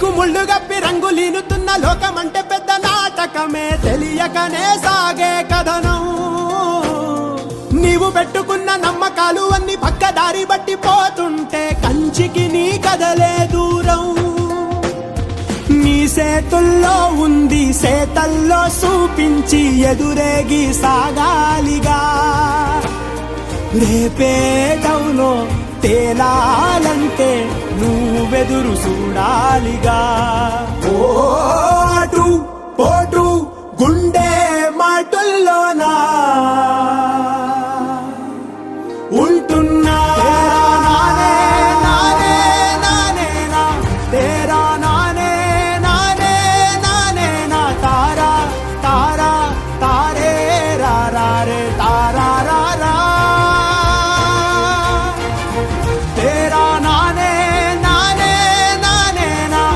ముళ్ళు గప్పి రంగులీనుతున్న లోకమంటే పెద్ద నాటకమే తెలియకనే సాగే కథనం. నీవు పెట్టుకున్న నమ్మకాలు అన్ని పక్కదారి బట్టి పోతుంటే కంచికి నీ కదలే దూరం. నీ సేతుల్లో ఉంది సేతల్లో చూపించి ఎదురేగి సాగాలిగా. రేపేటవులో తేలాలంటే నువ్వెదురు చూడాలిగా. ఓటు పోటు గుండె